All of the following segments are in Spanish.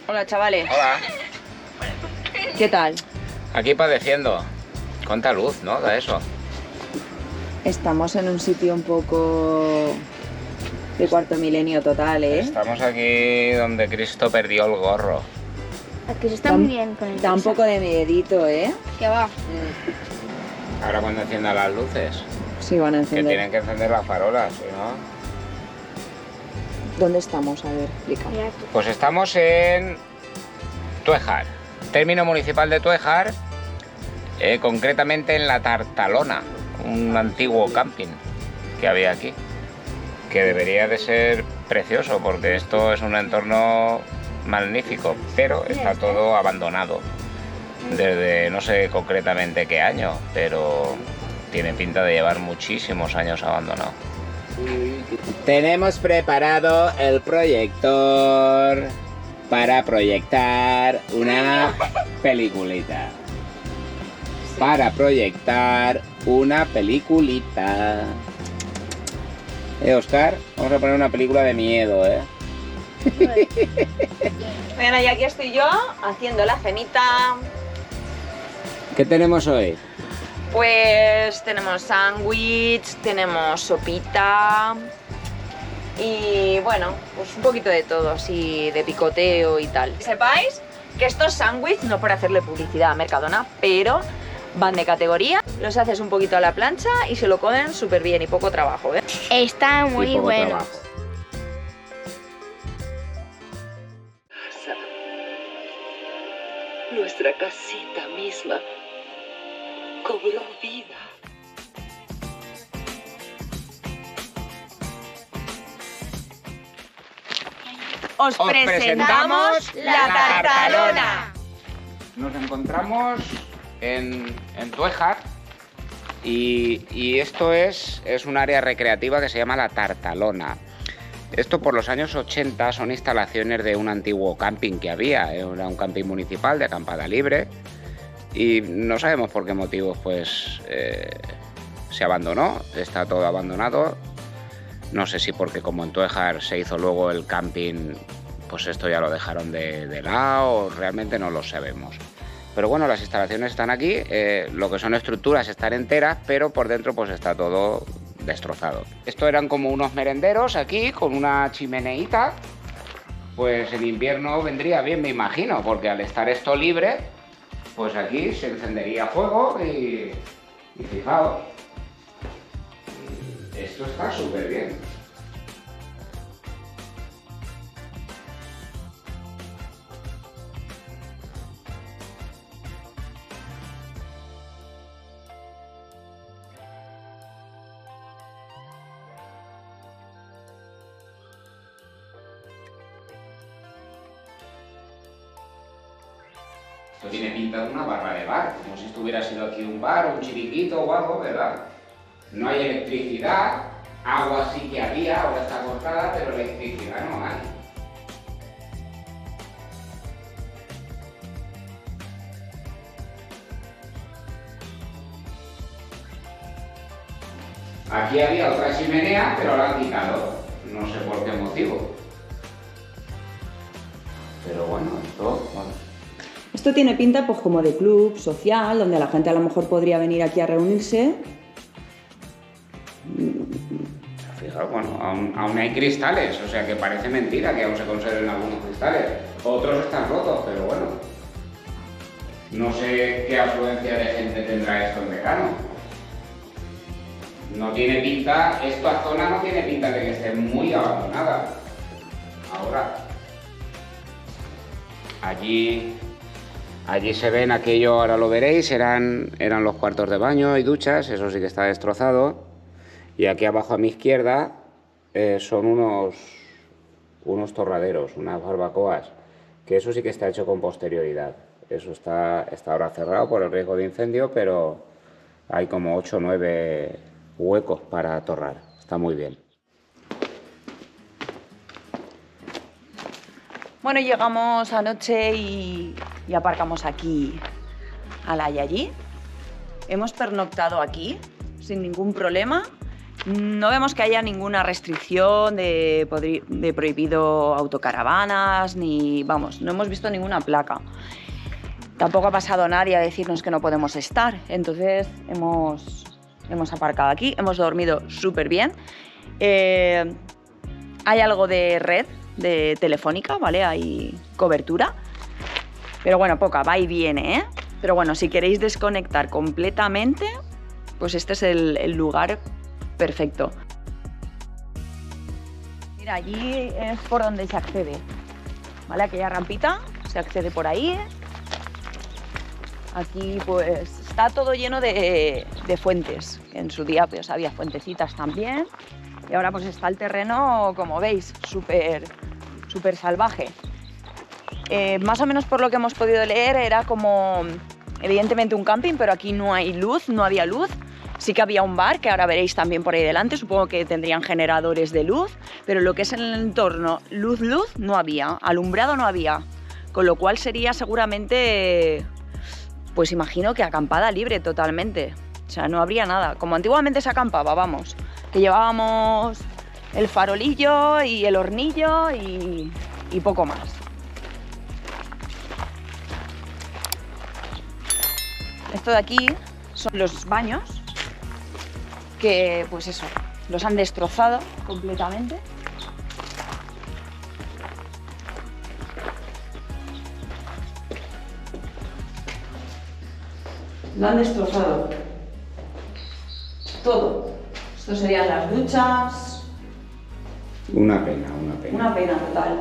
Hola, chavales. Hola. ¿Qué tal? Aquí padeciendo. Cuánta luz, ¿no? Da eso. Estamos en un sitio un poco de cuarto milenio total, ¿eh? Estamos aquí donde Cristo perdió el gorro. Aquí se está muy bien con el Da un pizza. poco de miedito, ¿eh? Que va. Ahora cuando enciendan las luces, Sí, van a que encender. tienen que encender las farolas, ¿sí, no? ¿Dónde estamos? A ver, explica. Mira tú. Pues estamos en Tuejar, término municipal de Tuejar, concretamente en La Tartalona, un antiguo camping que había aquí, que debería de ser precioso porque esto es un entorno magnífico, pero está todo abandonado desde no sé concretamente qué año, pero tiene pinta de llevar muchísimos años abandonado. Tenemos preparado el proyector para proyectar una peliculita. Para proyectar una peliculita. Oscar, vamos a poner una película de miedo, ¿eh? Bueno, y aquí estoy yo haciendo la cenita. ¿Qué tenemos hoy? Pues tenemos sándwich, tenemos sopita y bueno, pues un poquito de todo, así de picoteo y tal. Que sepáis que estos sándwiches, no por hacerle publicidad a Mercadona, pero van de categoría, los haces un poquito a la plancha y se lo comen súper bien y poco trabajo, ¿eh? Está muy Y poco bueno. trabajo. Nuestra casita misma cobró vida. Os presentamos la Tartalona. Nos encontramos en Tuejar y esto es un área recreativa que se llama la Tartalona. Esto por los años 80 son instalaciones de un antiguo camping que había, era un camping municipal de acampada libre y no sabemos por qué motivos pues se abandonó, está todo abandonado. No sé si porque como en Tuejar se hizo luego el camping, pues esto ya lo dejaron de lado, realmente no lo sabemos. Pero bueno, las instalaciones están aquí, lo que son estructuras están enteras, pero por dentro pues está todo destrozado. Esto eran como unos merenderos aquí, con una chimeneita, pues en invierno vendría bien, me imagino, porque al estar esto libre, pues aquí se encendería fuego y fijaos, esto está súper bien. Esto tiene pinta de una barra de bar, como si estuviera sido aquí un bar o un chiringuito o algo, ¿verdad? No hay electricidad, agua sí que había, ahora está cortada, pero electricidad no hay. Aquí había otra chimenea, pero la han quitado, no sé por qué motivo. Pero bueno, esto... Bueno. Esto tiene pinta pues como de club social, donde la gente a lo mejor podría venir aquí a reunirse. Fijaos, bueno, aún hay cristales, o sea que parece mentira que aún se conserven algunos cristales. Otros están rotos, pero bueno. No sé qué afluencia de gente tendrá esto en verano. No tiene pinta, esta zona no tiene pinta de que esté muy abandonada. Ahora, allí se ven aquello, ahora lo veréis, eran los cuartos de baño y duchas, eso sí que está destrozado. Y aquí abajo a mi izquierda son unos torraderos, unas barbacoas, que eso sí que está hecho con posterioridad. Eso está ahora cerrado por el riesgo de incendio, pero hay como 8 o 9 huecos para torrar. Está muy bien. Bueno, llegamos anoche y aparcamos aquí a la Yayí. Hemos pernoctado aquí sin ningún problema No vemos que haya ninguna restricción de prohibido autocaravanas, ni, vamos, no hemos visto ninguna placa. Tampoco ha pasado nadie a decirnos que no podemos estar, entonces hemos aparcado aquí, hemos dormido súper bien. Hay algo de red de telefónica, ¿vale? Hay cobertura, pero bueno, poca, va y viene, ¿eh? Pero bueno, si queréis desconectar completamente, pues este es el lugar perfecto. Mira, allí es por donde se accede, ¿vale? Aquella rampita, se accede por ahí. Aquí pues está todo lleno de fuentes. En su día pues había fuentecitas también. Y ahora pues está el terreno, como veis, súper salvaje. Más o menos por lo que hemos podido leer era como, evidentemente un camping, pero aquí no hay luz, no había luz. Sí que había un bar, que ahora veréis también por ahí delante, supongo que tendrían generadores de luz, pero lo que es en el entorno, luz, no había, alumbrado no había, con lo cual sería seguramente, pues imagino que acampada libre totalmente, o sea, no habría nada, como antiguamente se acampaba, vamos, que llevábamos el farolillo y el hornillo y poco más. Esto de aquí son los baños, que pues eso, los han destrozado completamente. Lo han destrozado todo. Esto serían las duchas. Una pena, una pena. Una pena total.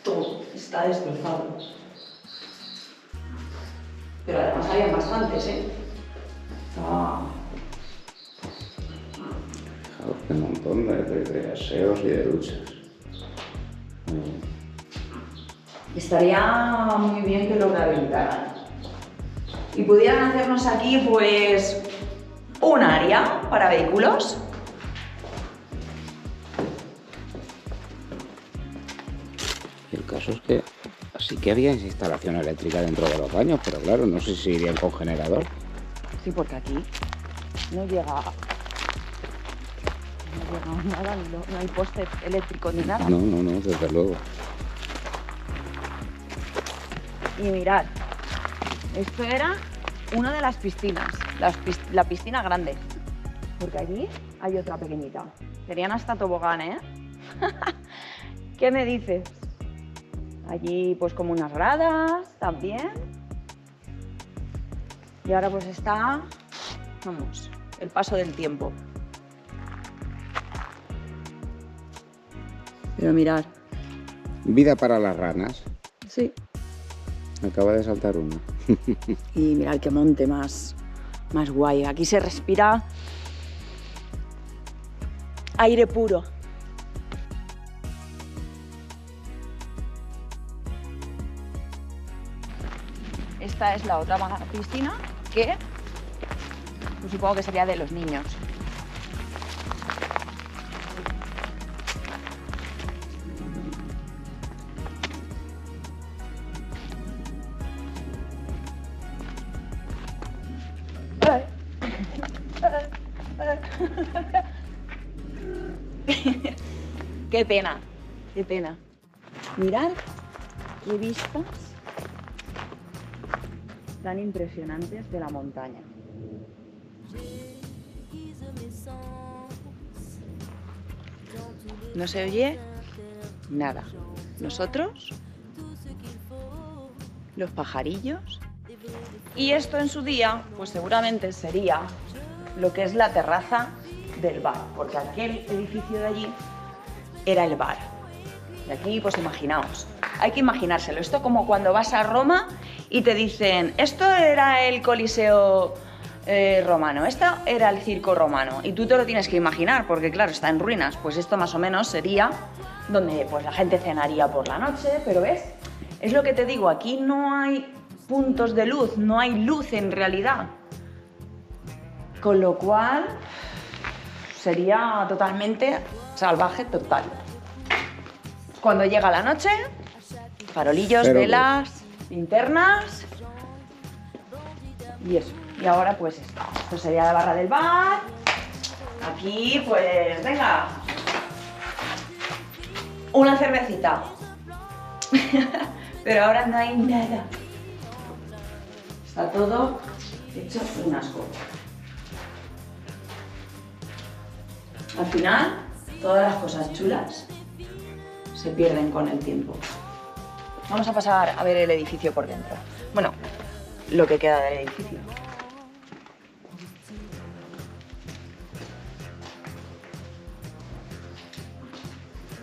Todo está destrozado. Pero además habían bastantes, ¿eh? Fijaos qué montón de aseos y de duchas. Estaría muy bien que lo rehabilitaran. Y pudieran hacernos aquí, pues, un área para vehículos. El caso es que sí que había instalación eléctrica dentro de los baños, pero claro, no sé si irían con generador. Sí, porque aquí no llega nada, no hay poste eléctrico ni nada. No, desde luego. Y mirad, esto era una de las piscinas, la piscina grande, porque allí hay otra pequeñita. Tenían hasta tobogán, ¿eh? ¿Qué me dices? Allí pues como unas gradas también. Y ahora pues está, vamos, el paso del tiempo. Pero mirad. Vida para las ranas. Sí. Acaba de saltar una. Y mirad qué monte más guay. Aquí se respira aire puro. Esta es la otra piscina que pues supongo que sería de los niños. Qué pena, qué pena. Mirad qué vistas tan impresionantes de la montaña. No se oye nada. Nosotros, los pajarillos. Y esto en su día, pues seguramente sería lo que es la terraza del bar, porque aquel edificio de allí era el bar. Y aquí, pues imaginaos, hay que imaginárselo. Esto como cuando vas a Roma y te dicen, esto era el Coliseo romano, esto era el circo romano, y tú te lo tienes que imaginar, porque claro, está en ruinas. Pues esto más o menos sería donde pues la gente cenaría por la noche, pero ¿ves? Es lo que te digo, aquí no hay puntos de luz, no hay luz en realidad. Con lo cual sería totalmente salvaje total. Cuando llega la noche, farolillos, velas, linternas Y eso. Y ahora pues esto sería la barra del bar. Aquí pues venga. Una cervecita. Pero ahora no hay nada. Está todo hecho un asco. Al final, todas las cosas chulas se pierden con el tiempo. Vamos a pasar a ver el edificio por dentro. Bueno, lo que queda del edificio.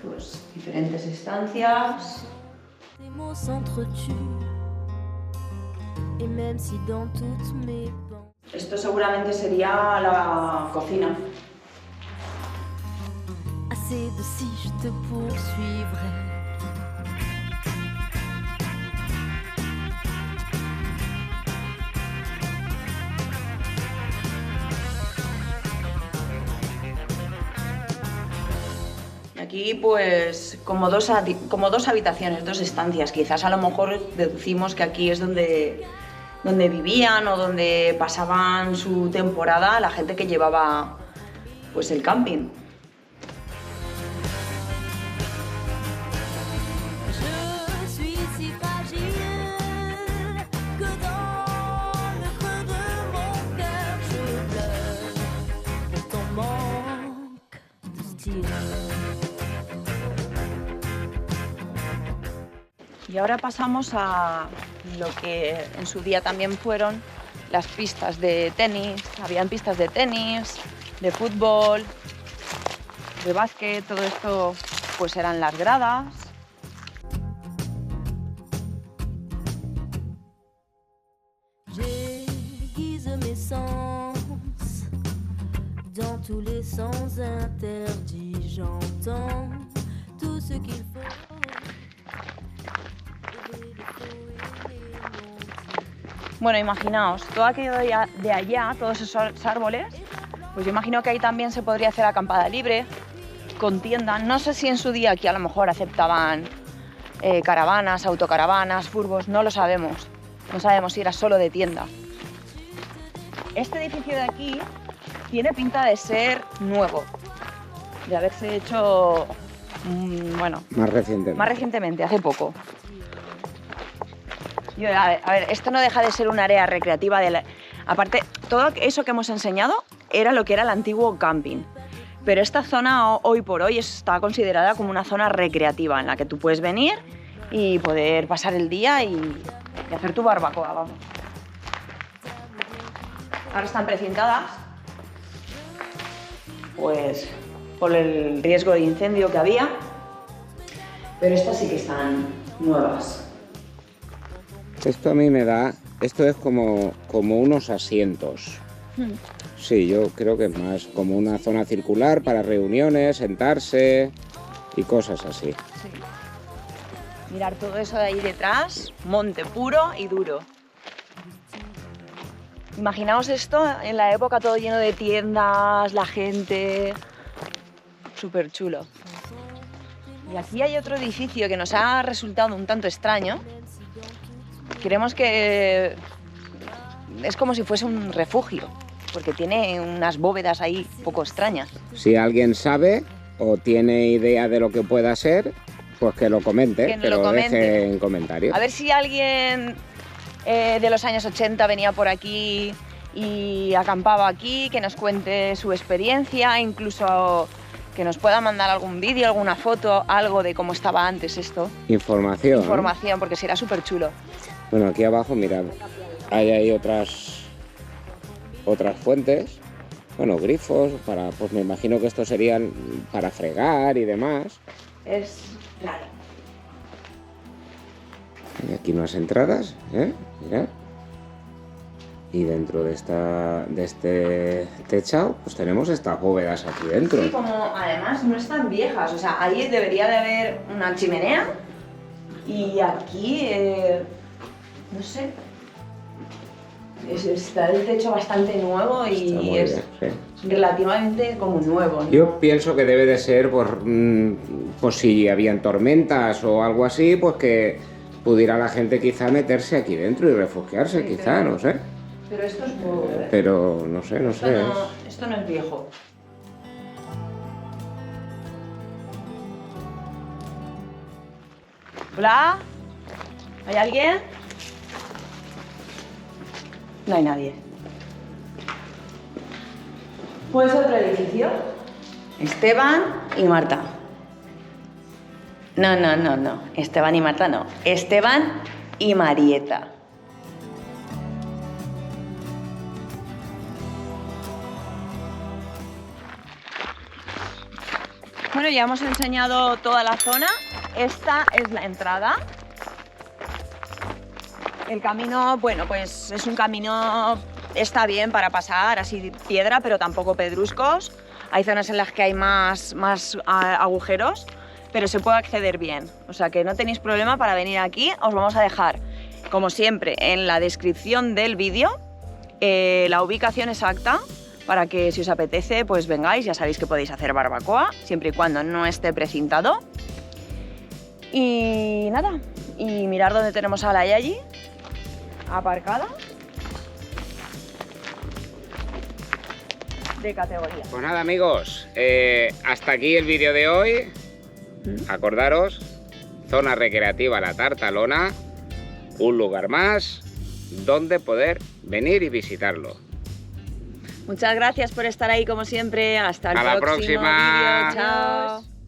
Pues diferentes estancias. Les mots s'entretuent. Et même si dans toutes mes pensées Esto seguramente sería la cocina. assez de si je te poursuivrai. Y aquí pues como dos habitaciones, dos estancias. Quizás a lo mejor deducimos que aquí es donde vivían o donde pasaban su temporada la gente que llevaba pues el camping. Je suis si fragile que dans le creux de mon cœur je pleure pour ton manque de style. Y ahora pasamos a lo que en su día también fueron las pistas de tenis. Habían pistas de tenis, de fútbol, de básquet, todo esto pues eran las gradas. J'aiguise mes sens dans tous les sens interdits. J'entends tout ce qu'il faut. Bueno, imaginaos, todo aquello de allá, todos esos árboles, pues yo imagino que ahí también se podría hacer acampada libre, con tiendas. No sé si en su día aquí a lo mejor aceptaban caravanas, autocaravanas, furgos, no lo sabemos. No sabemos si era solo de tienda. Este edificio de aquí tiene pinta de ser nuevo, de haberse hecho, bueno, Más recientemente. más recientemente, hace poco. A ver, esto no deja de ser un área recreativa. Aparte, todo eso que hemos enseñado era lo que era el antiguo camping. Pero esta zona hoy por hoy está considerada como una zona recreativa en la que tú puedes venir y poder pasar el día y hacer tu barbacoa, vamos. Ahora están precintadas, pues por el riesgo de incendio que había, pero estas sí que están nuevas. Esto a mí me da... Esto es como unos asientos. Sí, yo creo que es más como una zona circular para reuniones, sentarse y cosas así. Sí. Mirar todo eso de ahí detrás, monte puro y duro. Imaginaos esto en la época todo lleno de tiendas, la gente... Súper chulo. Y aquí hay otro edificio que nos ha resultado un tanto extraño. Creemos que es como si fuese un refugio, porque tiene unas bóvedas ahí poco extrañas. Si alguien sabe o tiene idea de lo que pueda ser, pues que lo comente, Que nos que lo lo comente. deje en comentarios. A ver si alguien de los años 80 venía por aquí y acampaba aquí, que nos cuente su experiencia, incluso que nos pueda mandar algún vídeo, alguna foto, algo de cómo estaba antes esto. Información. Información, porque será súper chulo. Bueno, aquí abajo, mirad, hay otras fuentes, bueno, grifos, pues me imagino que estos serían para fregar y demás. Es raro. Y aquí unas entradas, mirad. Y dentro de este techado, pues tenemos estas bóvedas aquí dentro. Sí, como además no están viejas, o sea, ahí debería de haber una chimenea y aquí, no sé, está el techo bastante nuevo Está y muy es bien, sí. relativamente como nuevo, ¿no? Yo pienso que debe de ser, pues si habían tormentas o algo así, pues que pudiera la gente quizá meterse aquí dentro y refugiarse, Sí, quizá, pero- no sé. Pero esto es nuevo, ¿eh? Pero no sé. Esto no es viejo. ¿Hola? ¿Hay alguien? No hay nadie. Pues otro edificio. Esteban y Marta. No. Esteban y Marta no. Esteban y Marieta. Bueno, ya hemos enseñado toda la zona. Esta es la entrada. El camino, bueno, pues es un camino, está bien para pasar, así piedra, pero tampoco pedruscos. Hay zonas en las que hay más agujeros, pero se puede acceder bien. O sea que no tenéis problema para venir aquí. Os vamos a dejar, como siempre, en la descripción del vídeo la ubicación exacta para que si os apetece, pues vengáis. Ya sabéis que podéis hacer barbacoa, siempre y cuando no esté precintado. Y nada, y mirar dónde tenemos a la Yayi aparcada de categoría. Pues nada, amigos, hasta aquí el vídeo de hoy. Acordaros, zona recreativa La Tartalona, un lugar más donde poder venir y visitarlo. Muchas gracias por estar ahí como siempre. Hasta el A la próximo próxima. vídeo. Chao.